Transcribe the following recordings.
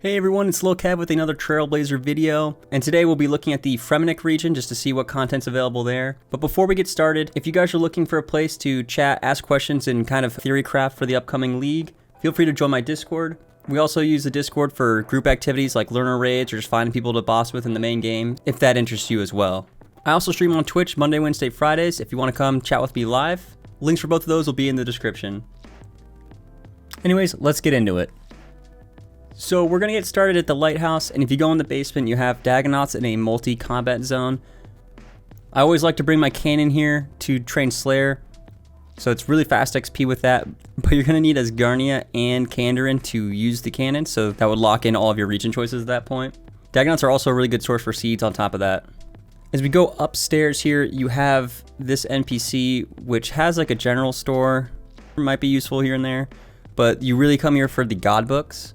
Hey everyone, it's Lil Kev with another Trailblazer video, and today we'll be looking at the Fremennik region just to see what content's available there. But before we get started, if you guys are looking for a place to chat, ask questions, and kind of theory craft for the upcoming league, feel free to join my Discord. We also use the Discord for group activities like learner raids or just finding people to boss with in the main game, if that interests you as well. I also stream on Twitch Monday, Wednesday, Fridays if you want to come chat with me live. Links for both of those will be in the description. Anyways, let's get into it. So we're going to get started at the Lighthouse, and if you go in the basement, you have Dagannoths in a multi-combat zone. I always like to bring my cannon here to train Slayer, so it's really fast XP with that, but you're going to need Asgarnia and Keldergrim to use the cannon, so that would lock in all of your region choices at that point. Dagannoths are also a really good source for seeds on top of that. As we go upstairs here, you have this NPC, which has like a general store. It might be useful here and there, but you really come here for the god books.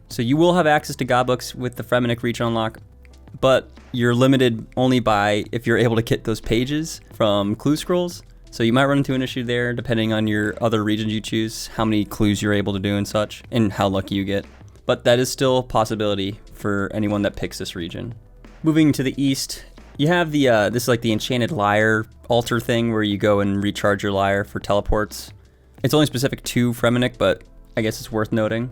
So you will have access to god books with the Fremennik Region unlock, but you're limited only by if you're able to get those pages from clue scrolls. So you might run into an issue there depending on your other regions you choose, how many clues you're able to do and such, and how lucky you get. But that is still a possibility for anyone that picks this region. Moving to the east, you have the this is like the enchanted lyre altar thing where you go and recharge your lyre for teleports. It's only specific to Fremennik, but I guess it's worth noting.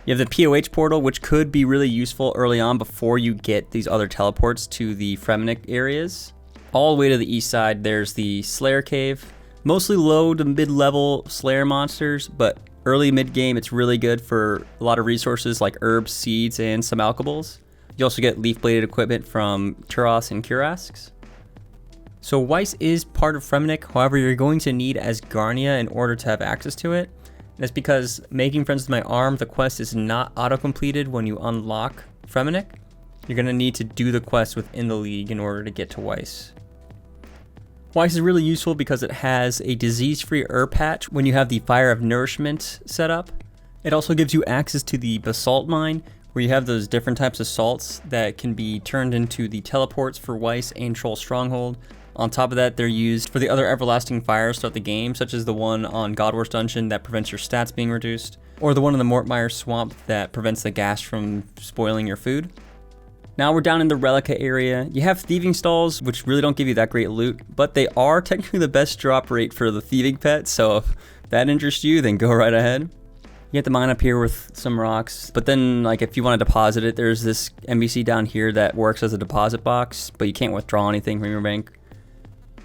You have the POH portal, which could be really useful early on before you get these other teleports to the Fremennik areas. All the way to the east side, there's the Slayer Cave. Mostly low to mid-level Slayer monsters, but early mid-game, it's really good for a lot of resources like herbs, seeds, and some alkables. You also get leaf-bladed equipment from Turos and Kurasks. So Weiss is part of Fremennik, however, you're going to need Asgarnia in order to have access to it. That's because making friends with my arm, the quest is not auto-completed when you unlock Fremennik. You're going to need to do the quest within the league in order to get to Weiss. Weiss is really useful because it has a disease-free herb patch when you have the Fire of Nourishment set up. It also gives you access to the Basalt Mine, where you have those different types of salts that can be turned into the teleports for Weiss and Troll Stronghold. On top of that, they're used for the other everlasting fires throughout the game, such as the one on Godwar's Dungeon that prevents your stats being reduced, or the one in the Mortmire Swamp that prevents the gas from spoiling your food. Now we're down in the Relica area. You have thieving stalls, which really don't give you that great loot, but they are technically the best drop rate for the thieving pet, so if that interests you, then go right ahead. You have to mine up here with some rocks, but then like if you want to deposit it, there's this NPC down here that works as a deposit box, but you can't withdraw anything from your bank.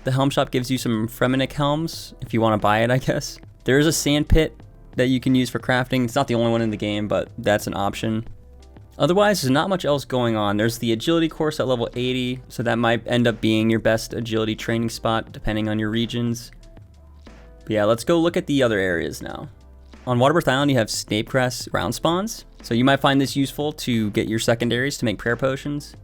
The helm shop gives you some Fremennik helms, if you want to buy it, I guess. There is a sand pit that you can use for crafting. It's not the only one in the game, but that's an option. Otherwise, there's not much else going on. There's the agility course at level 80, so that might end up being your best agility training spot, depending on your regions. But yeah, let's go look at the other areas now. On Waterbirth Island, you have Snapecrest ground spawns, so you might find this useful to get your secondaries to make prayer potions.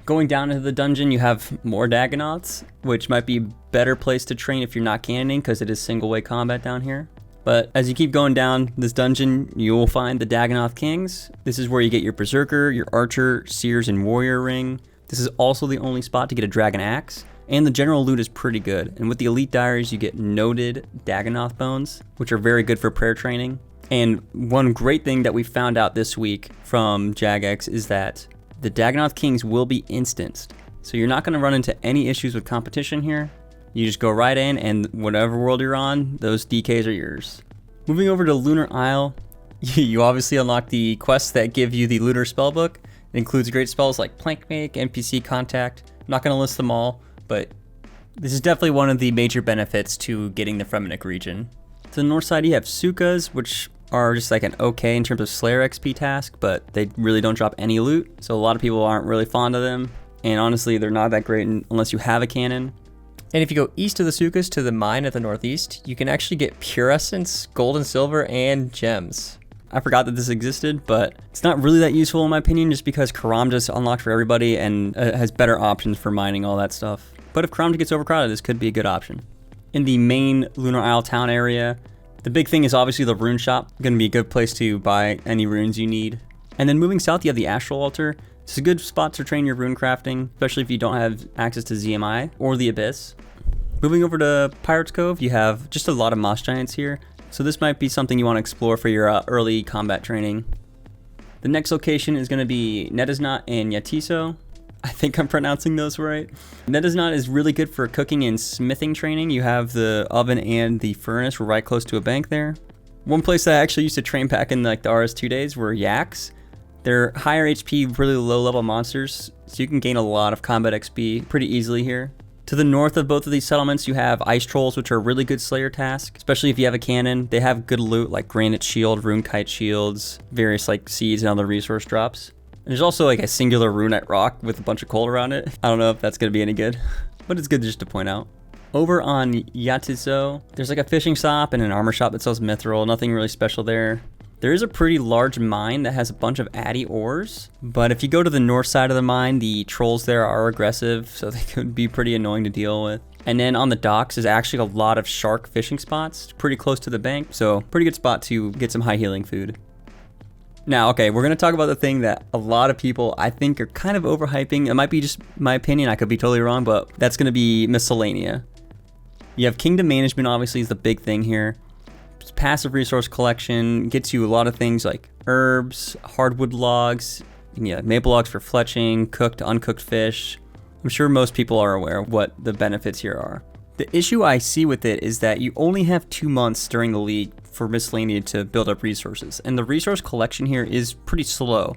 Going down into the dungeon, you have more Dagannoths, which might be a better place to train if you're not cannoning because it is single-way combat down here. But as you keep going down this dungeon, you will find the Dagannoth Kings. This is where you get your Berserker, your Archer, Seers, and Warrior Ring. This is also the only spot to get a Dragon Axe, and the general loot is pretty good. And with the Elite Diaries, you get noted Dagannoth Bones, which are very good for prayer training. And one great thing that we found out this week from Jagex is that the Dagannoth Kings will be instanced, so you're not going to run into any issues with competition here. You just go right in, and whatever world you're on, those DKs are yours. Moving over to Lunar Isle, you obviously unlock the quests that give you the Lunar Spellbook. It includes great spells like Plank Make, NPC Contact. I'm not going to list them all, but this is definitely one of the major benefits to getting the Fremennik region. To the north side, you have Sukas, which are just like an okay in terms of Slayer XP task, but they really don't drop any loot, so a lot of people aren't really fond of them, and honestly they're not that great unless you have a cannon. And if you go east of the Sukas to the mine at the northeast, you can actually get pure essence, gold and silver, and gems. I forgot that this existed, but it's not really that useful in my opinion just because Karam just unlocked for everybody and has better options for mining all that stuff. But if Karam gets overcrowded, this could be a good option. In the main Lunar Isle town area, the big thing is obviously the rune shop. Going to be a good place to buy any runes you need. And then moving south, you have the Astral Altar. It's a good spot to train your rune crafting, especially if you don't have access to ZMI or the Abyss. Moving over to Pirates Cove, you have just a lot of Moss Giants here. So this might be something you want to explore for your early combat training. The next location is going to be Netis and Yatiso. I think I'm pronouncing those right. Netis is really good for cooking and smithing training. You have the oven and the furnace right close to a bank there. One place that I actually used to train back in like the RS2 days were yaks. They're higher HP, really low level monsters, so you can gain a lot of combat XP pretty easily here. To the north of both of these settlements, you have ice trolls, which are a really good slayer task, especially if you have a cannon. They have good loot like granite shield, rune kite shields, various like seeds and other resource drops. And there's also like a singular runite rock with a bunch of coal around it. I don't know if that's gonna be any good, but it's good just to point out. Over on Yatiso, there's like a fishing shop and an armor shop that sells mithril, nothing really special there. There is a pretty large mine that has a bunch of addy ores, but if you go to the north side of the mine, the trolls there are aggressive, so they could be pretty annoying to deal with. And then on the docks is actually a lot of shark fishing spots, pretty close to the bank, so pretty good spot to get some high healing food. Now, okay, we're gonna talk about the thing that a lot of people I think are kind of overhyping. It might be just my opinion, I could be totally wrong, but that's gonna be Miscellanea. You have kingdom management, obviously, is the big thing here. Passive resource collection gets you a lot of things like herbs, hardwood logs, maple logs for fletching, cooked, uncooked fish. I'm sure most people are aware of what the benefits here are. The issue I see with it is that you only have 2 months during the league for Miscellanea to build up resources, and the resource collection here is pretty slow.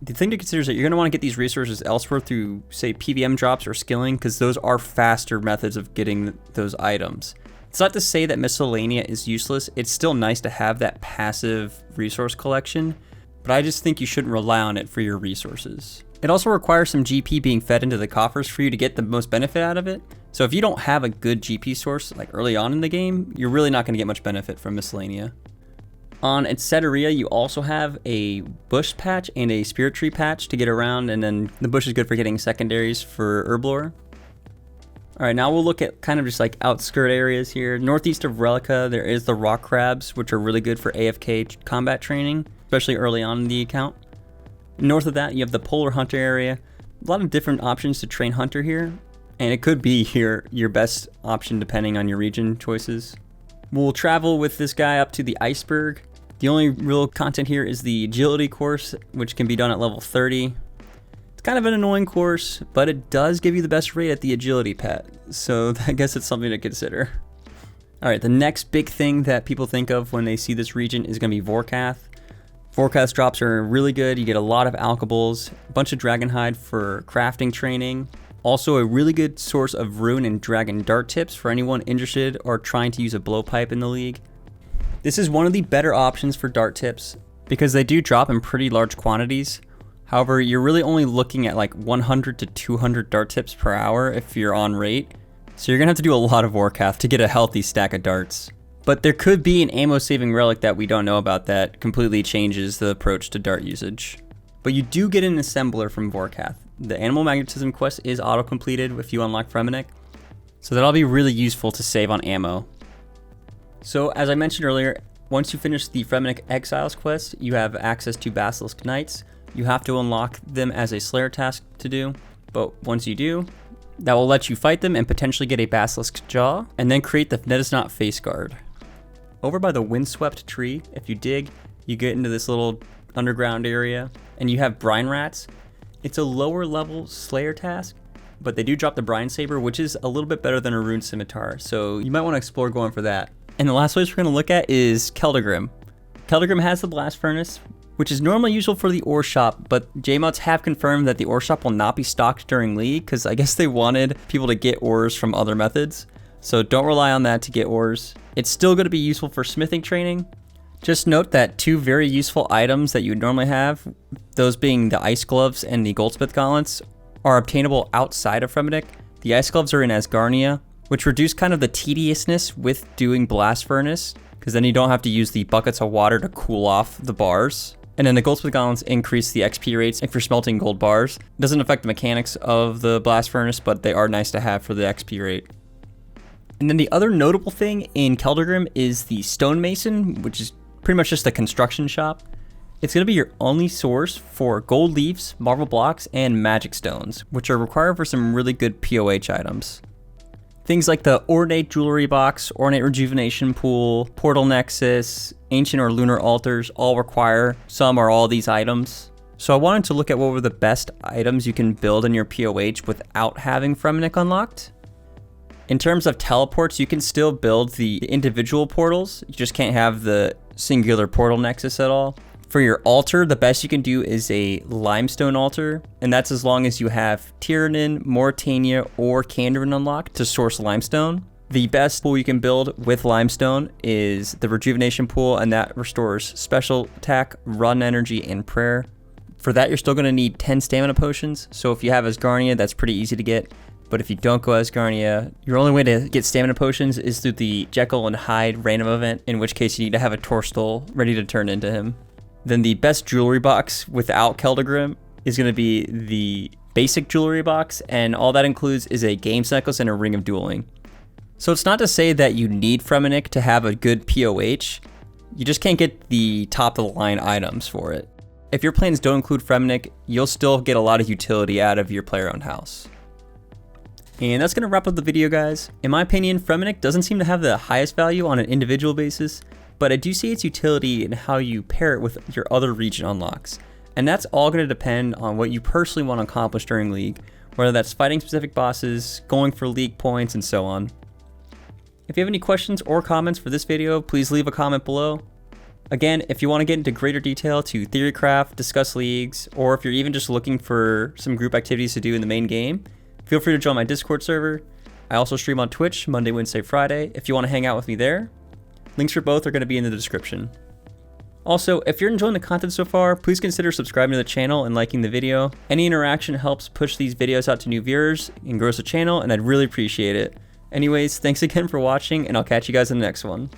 The thing to consider is that you're going to want to get these resources elsewhere through, say, PVM drops or skilling, because those are faster methods of getting those items. It's not to say that Miscellanea is useless, it's still nice to have that passive resource collection, but I just think you shouldn't rely on it for your resources. It also requires some GP being fed into the coffers for you to get the most benefit out of it. So if you don't have a good GP source like early on in the game, you're really not going to get much benefit from Miscellanea. On Etcetera, you also have a bush patch and a spirit tree patch to get around, and then the bush is good for getting secondaries for herblore. All right, now we'll look at kind of just like outskirt areas here. Northeast of Relica, there is the rock crabs, which are really good for AFK combat training, especially early on in the account. North of that, you have the polar hunter area. A lot of different options to train hunter here, and it could be your best option depending on your region choices. We'll travel with this guy up to the iceberg. The only real content here is the agility course, which can be done at level 30. Kind of an annoying course, but it does give you the best rate at the agility pet, so I guess it's something to consider. All right, the next big thing that people think of when they see this region is going to be Vorkath. Vorkath's drops are really good. You get a lot of alkables, a bunch of dragonhide for crafting training, also a really good source of rune and dragon dart tips for anyone interested or trying to use a blowpipe in the league. This is one of the better options for dart tips because they do drop in pretty large quantities. However, you're really only looking at like 100 to 200 dart tips per hour if you're on rate. So you're gonna have to do a lot of Vorkath to get a healthy stack of darts. But there could be an ammo saving relic that we don't know about that completely changes the approach to dart usage. But you do get an assembler from Vorkath. The animal magnetism quest is auto-completed if you unlock Fremennik. So that'll be really useful to save on ammo. So as I mentioned earlier, once you finish the Fremennik Exiles quest, you have access to Basilisk Knights. You have to unlock them as a Slayer task to do, but once you do, that will let you fight them and potentially get a Basilisk Jaw, and then create the Netis face guard. Over by the windswept tree, if you dig, you get into this little underground area, and you have Brine Rats. It's a lower level Slayer task, but they do drop the Brine Saber, which is a little bit better than a Rune Scimitar, so you might want to explore going for that. And the last place we're going to look at is Keldergrim. Keldergrim has the Blast Furnace, which is normally useful for the ore shop, but JMods have confirmed that the ore shop will not be stocked during League, because I guess they wanted people to get ores from other methods. So don't rely on that to get ores. It's still going to be useful for smithing training. Just note that 2 very useful items that you would normally have, those being the ice gloves and the goldsmith gauntlets, are obtainable outside of Fremennik. The ice gloves are in Asgarnia, which reduce kind of the tediousness with doing blast furnace, because then you don't have to use the buckets of water to cool off the bars. And then the goldsmith gauntlets increase the XP rates if you're smelting gold bars. It doesn't affect the mechanics of the blast furnace, but they are nice to have for the XP rate. And then the other notable thing in Keldergrim is the stonemason, which is pretty much just a construction shop. It's going to be your only source for gold leaves, marble blocks, and magic stones, which are required for some really good POH items. Things like the Ornate Jewelry Box, Ornate Rejuvenation Pool, Portal Nexus, Ancient or Lunar Altars all require some or all these items. So I wanted to look at what were the best items you can build in your POH without having Fremennik unlocked. In terms of teleports, you can still build the individual portals, you just can't have the singular portal nexus at all. For your altar, the best you can do is a limestone altar, and that's as long as you have Tyrannid, Moritania, or Keldergrim unlocked to source limestone. The best pool you can build with limestone is the rejuvenation pool, and that restores special attack, run energy, and prayer. For that, you're still going to need 10 stamina potions, so if you have Asgarnia, that's pretty easy to get. But if you don't go Asgarnia, your only way to get stamina potions is through the Jekyll and Hyde random event, in which case you need to have a Torstol ready to turn into him. Then the best jewelry box without Keldergrim is going to be the basic jewelry box, and all that includes is a games necklace and a ring of dueling. So it's not to say that you need Fremennik to have a good POH, you just can't get the top of the line items for it. If your plans don't include Fremennik, you'll still get a lot of utility out of your player-owned house. And that's going to wrap up the video, guys. In my opinion, Fremennik doesn't seem to have the highest value on an individual basis, but I do see its utility in how you pair it with your other region unlocks. And that's all going to depend on what you personally want to accomplish during League, whether that's fighting specific bosses, going for League points, and so on. If you have any questions or comments for this video, please leave a comment below. Again, if you want to get into greater detail to theorycraft, discuss leagues, or if you're even just looking for some group activities to do in the main game, feel free to join my Discord server. I also stream on Twitch Monday, Wednesday, Friday if you want to hang out with me there. Links for both are going to be in the description. Also, if you're enjoying the content so far, please consider subscribing to the channel and liking the video. Any interaction helps push these videos out to new viewers and grows the channel, and I'd really appreciate it. Anyways, thanks again for watching, and I'll catch you guys in the next one.